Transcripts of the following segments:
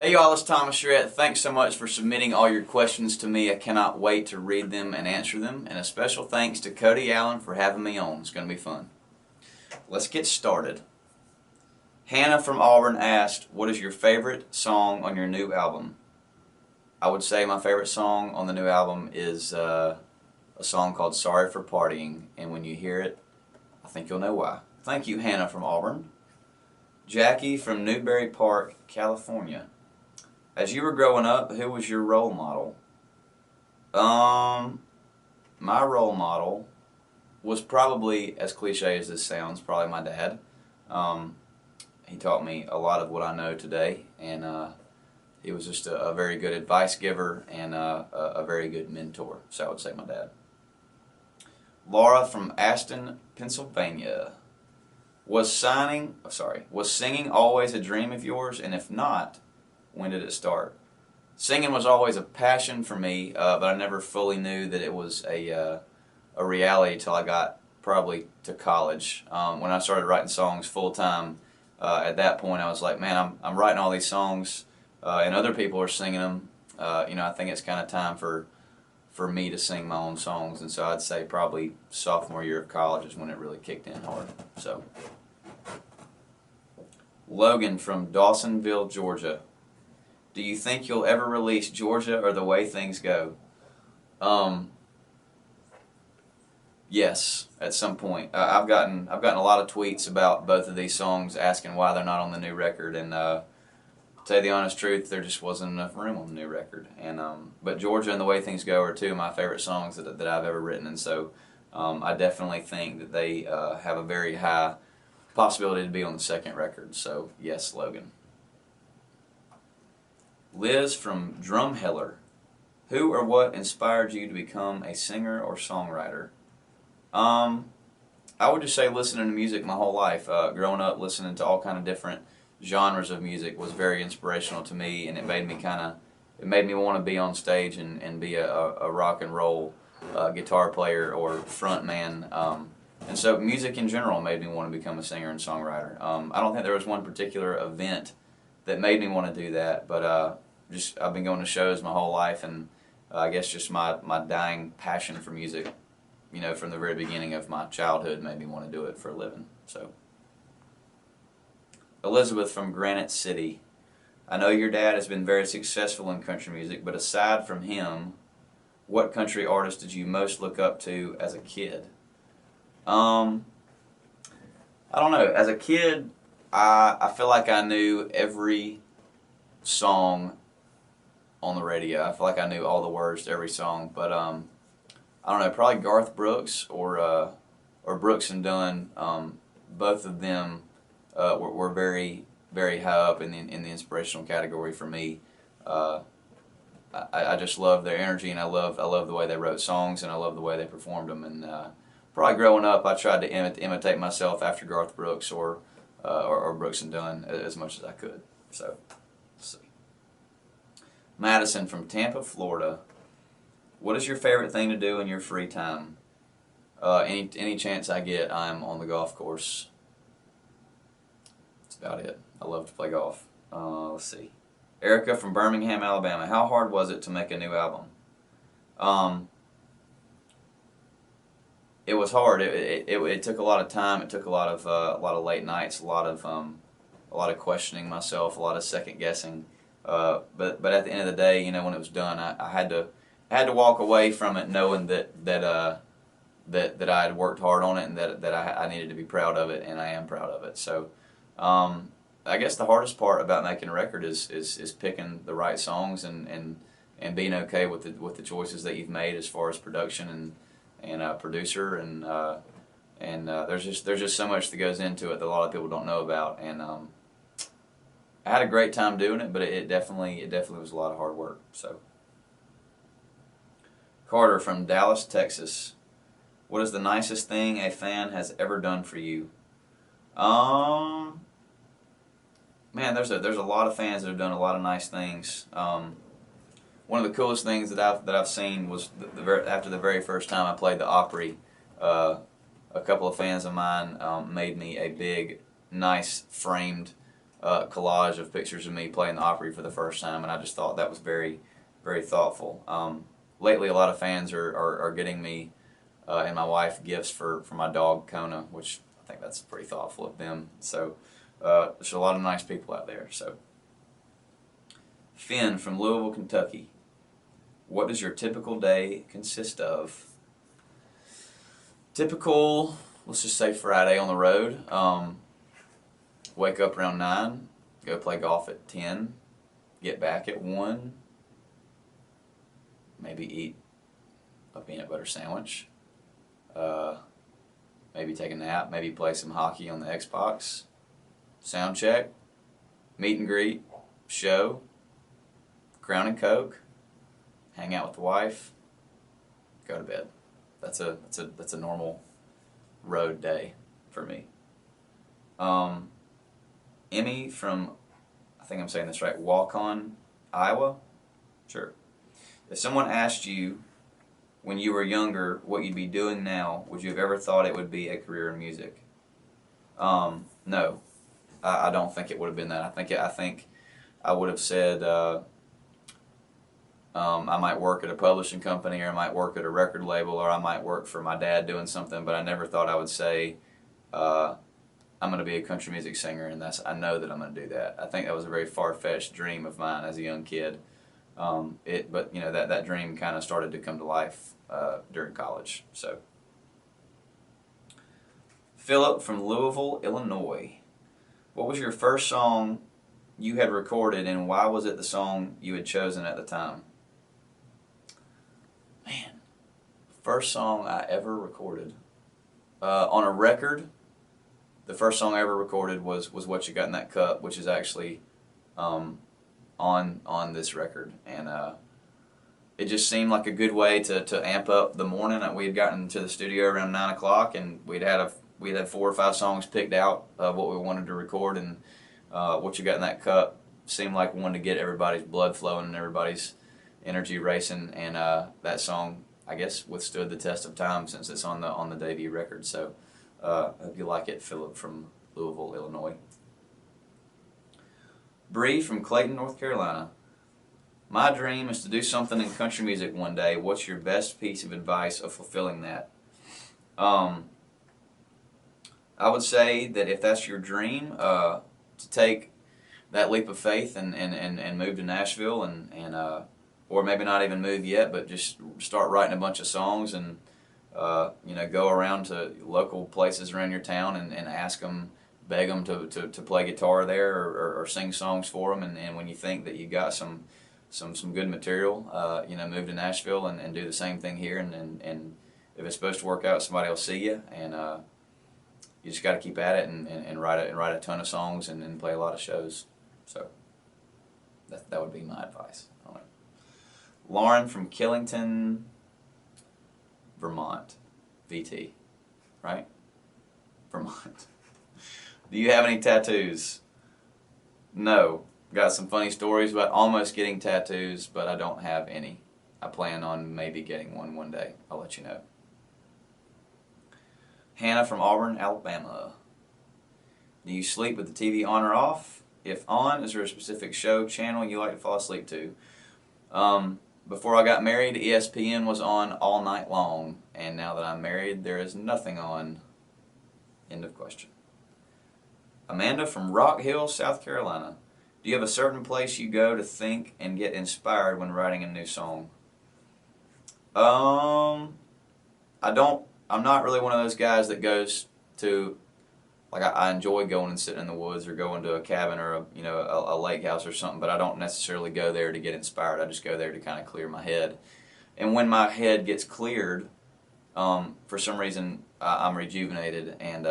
Hey y'all, it's Thomas Rhett. Thanks so much for submitting all your questions to me. I cannot wait to read them and answer them. And a special thanks to Cody Allen for having me on. It's going to be fun. Let's get started. Hannah from Auburn asked, what is your favorite song on your new album? I would say my favorite song on the new album is a song called Sorry for Partying. And when you hear it, I think you'll know why. Thank you, Hannah from Auburn. Jackie from Newberry Park, California. As you were growing up, who was your role model? My role model was probably, as cliche as this sounds, probably my dad. He taught me a lot of what I know today, and he was just a very good advice giver and a very good mentor. So I would say my dad. Laura from Aston, Pennsylvania. Was singing always a dream of yours? And if not, when did it start? Singing was always a passion for me, but I never fully knew that it was a reality till I got probably to college. When I started writing songs full time, at that point I was like, man, I'm writing all these songs, and other people are singing them. I think it's kind of time for me to sing my own songs, and so I'd say probably sophomore year of college is when it really kicked in hard. So, Logan from Dawsonville, Georgia. Do you think you'll ever release Georgia or The Way Things Go? Yes, at some point. I've gotten a lot of tweets about both of these songs asking why they're not on the new record, and to tell you the honest truth, there just wasn't enough room on the new record. And but Georgia and The Way Things Go are two of my favorite songs that I've ever written, and so I definitely think that they have a very high possibility to be on the second record. So yes, Logan. Liz from Drumheller. Who or what inspired you to become a singer or songwriter? I would just say listening to music my whole life. Growing up listening to all kind of different genres of music was very inspirational to me, and it made me want to be on stage and be a rock and roll guitar player or front man. And so music in general made me want to become a singer and songwriter. I don't think there was one particular event that made me want to do that, but just I've been going to shows my whole life, and I guess just my dying passion for music, from the very beginning of my childhood made me want to do it for a living. So, Elizabeth from Granite City. I know your dad has been very successful in country music, but aside from him, what country artist did you most look up to as a kid? I don't know. As a kid, I feel like I knew every song on the radio. I feel like I knew all the words to every song, but I don't know, probably Garth Brooks or Brooks and Dunn. Both of them were very, very high up in the inspirational category for me. I just love their energy, and I love the way they wrote songs, and I love the way they performed them. And probably growing up, I tried to imitate myself after Garth Brooks or Brooks and Dunn as much as I could. So, let's see. Madison from Tampa, Florida. What is your favorite thing to do in your free time? Any chance I get, I'm on the golf course. That's about it. I love to play golf. Let's see. Erika from Birmingham, Alabama. How hard was it to make a new album? It was hard. It took a lot of time. It took a lot of late nights, a lot of questioning myself, a lot of second guessing. But at the end of the day, when it was done, I had to walk away from it knowing that I had worked hard on it, and that I needed to be proud of it, and I am proud of it. So I guess the hardest part about making a record is picking the right songs and being okay with the choices that you've made as far as production and producer, and there's just so much that goes into it that a lot of people don't know about, and I had a great time doing it, but it definitely was a lot of hard work. So, Carter from Dallas, Texas. What is the nicest thing a fan has ever done for you? Man, there's a lot of fans that have done a lot of nice things. One of the coolest things that I've seen was after the very first time I played the Opry. A couple of fans of mine made me a big, nice framed collage of pictures of me playing the Opry for the first time, and I just thought that was very, very thoughtful. Lately, a lot of fans are getting me and my wife gifts for my dog Kona, which I think that's pretty thoughtful of them. So there's a lot of nice people out there. So Finn from Louisville, Kentucky. What does your typical day consist of? Typical, let's just say Friday on the road. Wake up around 9, go play golf at 10, get back at 1, maybe eat a peanut butter sandwich, maybe take a nap, maybe play some hockey on the Xbox, sound check, meet and greet, show, Crown and Coke, hang out with the wife, go to bed. That's a normal road day for me. Emmy from, I think I'm saying this right, Waukon, Iowa? Sure. If someone asked you when you were younger what you'd be doing now, would you have ever thought it would be a career in music? No. I don't think it would have been that. I think I would have said I might work at a publishing company, or I might work at a record label, or I might work for my dad doing something, but I never thought I would say I'm going to be a country music singer, and I know that I'm going to do that. I think that was a very far-fetched dream of mine as a young kid. But you know, that dream kind of started to come to life during college. So, Philip from Louisville, Illinois. What was your first song you had recorded, and why was it the song you had chosen at the time? Man, first song I ever recorded on a record. The first song I ever recorded was What You Got in That Cup, which is actually on this record, and it just seemed like a good way to amp up the morning. We had gotten to the studio around 9 o'clock, and we'd had 4 or 5 songs picked out of what we wanted to record, and What You Got in That Cup seemed like one to get everybody's blood flowing and everybody's energy racing, and that song, I guess, withstood the test of time since it's on the debut record. So hope you like it, Philip from Louisville, Illinois. Bree from Clayton, North Carolina. My dream is to do something in country music one day. What's your best piece of advice of fulfilling that? I would say that if that's your dream, to take that leap of faith and move to Nashville, and or maybe not even move yet, but just start writing a bunch of songs, and you know, go around to local places around your town and ask them, beg them to play guitar there, or sing songs for them, and when you think that you got some good material, you know, move to Nashville and do the same thing here, and if it's supposed to work out, somebody will see you, and you just got to keep at it and write a ton of songs and play a lot of shows. So that would be my advice. All right. Lauren from Killington, Vermont, VT, right? Vermont. Do you have any tattoos? No. Got some funny stories about almost getting tattoos, but I don't have any. I plan on maybe getting one day. I'll let you know. Hannah from Auburn, Alabama. Do you sleep with the TV on or off? If on, is there a specific show, channel you like to fall asleep to? Before I got married, ESPN was on all night long, and now that I'm married, there is nothing on. End of question. Amanda from Rock Hill, South Carolina. Do you have a certain place you go to think and get inspired when writing a new song? I don't. I'm not really one of those guys that goes to, like, I enjoy going and sitting in the woods or going to a cabin or a lake house or something, but I don't necessarily go there to get inspired. I just go there to kind of clear my head. And when my head gets cleared, for some reason I'm rejuvenated, and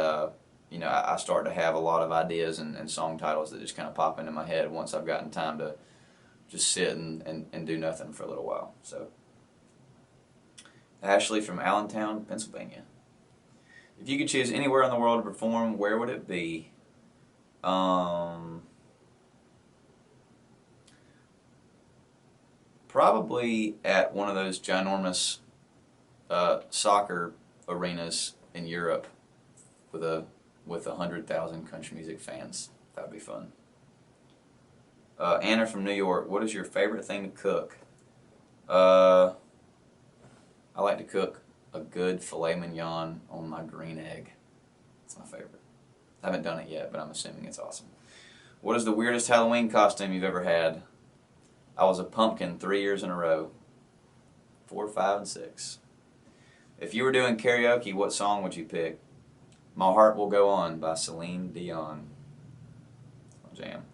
you know, I start to have a lot of ideas and song titles that just kind of pop into my head once I've gotten time to just sit and do nothing for a little while. So, Ashley from Allentown, Pennsylvania. If you could choose anywhere in the world to perform, where would it be? Probably at one of those ginormous soccer arenas in Europe with 100,000 country music fans. That would be fun. Anna from New York, what is your favorite thing to cook? I like to cook a good filet mignon on my green egg. It's my favorite. I haven't done it yet, but I'm assuming it's awesome. What is the weirdest Halloween costume you've ever had? I was a pumpkin 3 years in a row. 4, 5, and 6. If you were doing karaoke, what song would you pick? My Heart Will Go On by Celine Dion. Jam.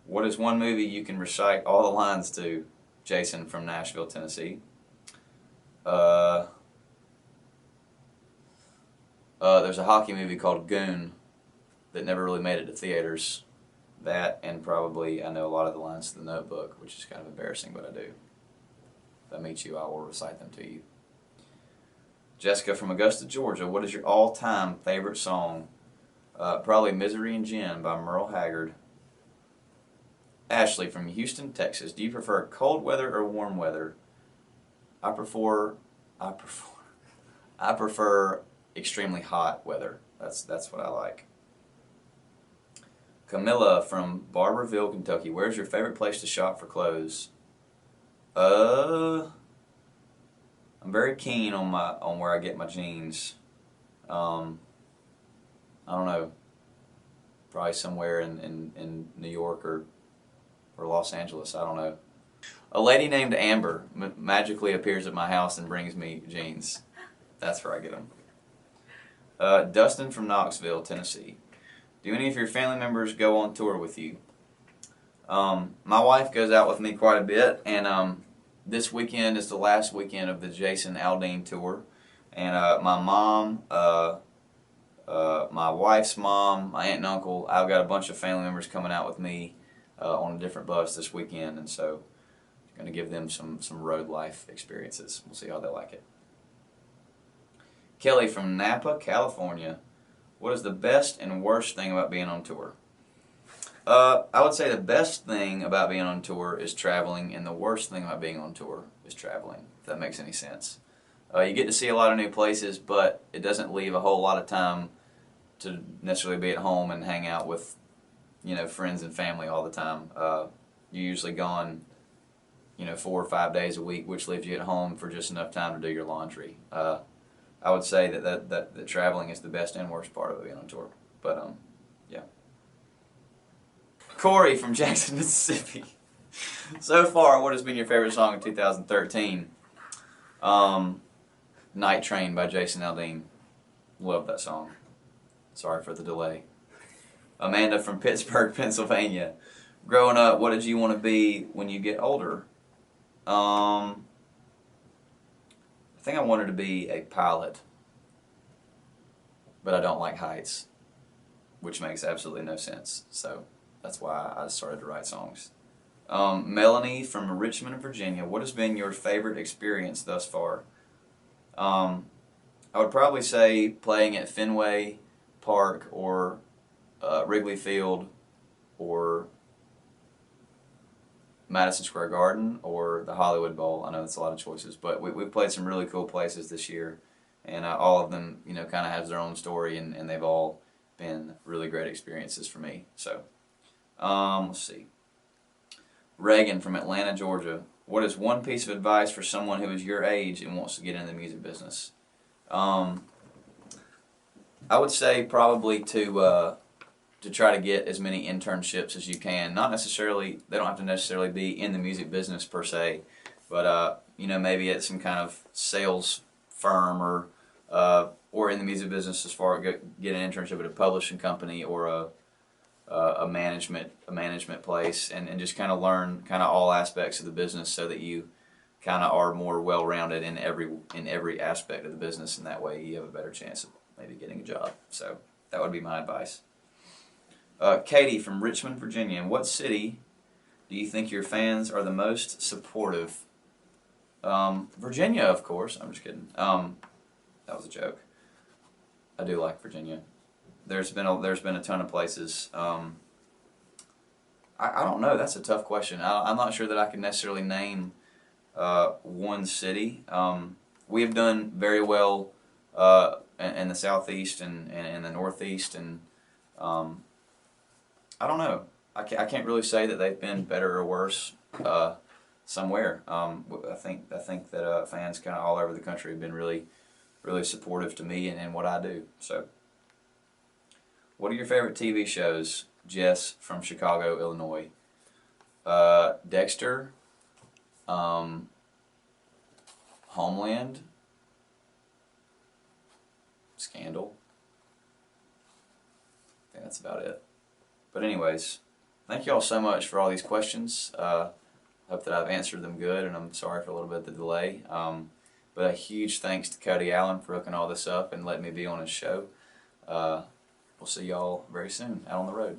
What is one movie you can recite all the lines to? Jason from Nashville, Tennessee. There's a hockey movie called Goon that never really made it to theaters. That, and probably I know a lot of the lines to The Notebook, which is kind of embarrassing, but I do. If I meet you, I will recite them to you. Jessica from Augusta, Georgia, what is your all-time favorite song? Probably Misery and Gin by Merle Haggard. Ashley from Houston, Texas, do you prefer cold weather or warm weather? I prefer extremely hot weather. That's what I like. Camilla from Barberville, Kentucky, where's your favorite place to shop for clothes? I'm very keen on where I get my jeans. I don't know, probably somewhere in New York or Los Angeles. I don't know. A lady named Amber magically appears at my house and brings me jeans. That's where I get them. Dustin from Knoxville, Tennessee. Do any of your family members go on tour with you? My wife goes out with me quite a bit, and this weekend is the last weekend of the Jason Aldean tour. And my mom, my wife's mom, my aunt and uncle, I've got a bunch of family members coming out with me on a different bus this weekend, and so I'm going to give them some road life experiences. We'll see how they like it. Kelly from Napa, California. What is the best and worst thing about being on tour? I would say the best thing about being on tour is traveling, and the worst thing about being on tour is traveling, if that makes any sense. You get to see a lot of new places, but it doesn't leave a whole lot of time to necessarily be at home and hang out with, friends and family all the time. You're usually gone, 4 or 5 days a week, which leaves you at home for just enough time to do your laundry. I would say that traveling is the best and worst part of being on tour. But yeah. Corey from Jackson, Mississippi. So far, what has been your favorite song of 2013? Night Train by Jason Aldean. Love that song. Sorry for the delay. Amanda from Pittsburgh, Pennsylvania. Growing up, what did you want to be when you get older? I think I wanted to be a pilot, but I don't like heights, which makes absolutely no sense. So that's why I started to write songs. Melanie from Richmond, Virginia. What has been your favorite experience thus far? I would probably say playing at Fenway Park or Wrigley Field or Madison Square Garden or the Hollywood Bowl. I know that's a lot of choices, but we've played some really cool places this year, and all of them, kind of have their own story, and they've all been really great experiences for me. So, let's see. Reagan from Atlanta, Georgia. What is one piece of advice for someone who is your age and wants to get into the music business? I would say probably to try to get as many internships as you can. Not necessarily, they don't have to necessarily be in the music business per se, but maybe at some kind of sales firm or in the music business as far as get an internship at a publishing company or a management place, and just kind of learn kind of all aspects of the business so that you kind of are more well-rounded in every aspect of the business, and that way you have a better chance of maybe getting a job. So that would be my advice. Katie from Richmond, Virginia. In what city do you think your fans are the most supportive? Virginia, of course. I'm just kidding. That was a joke. I do like Virginia. There's been a ton of places. I don't know. That's a tough question. I'm not sure that I can necessarily name one city. We have done very well in the Southeast and in the Northeast, and I don't know. I can't really say that they've been better or worse somewhere. I think that fans kind of all over the country have been really supportive to me and what I do. So, what are your favorite TV shows? Jess from Chicago, Illinois. Dexter, Homeland, Scandal. I think that's about it. But anyways, thank you all so much for all these questions. Hope that I've answered them good, and I'm sorry for a little bit of the delay. But a huge thanks to Cody Allen for hooking all this up and letting me be on his show. We'll see y'all very soon out on the road.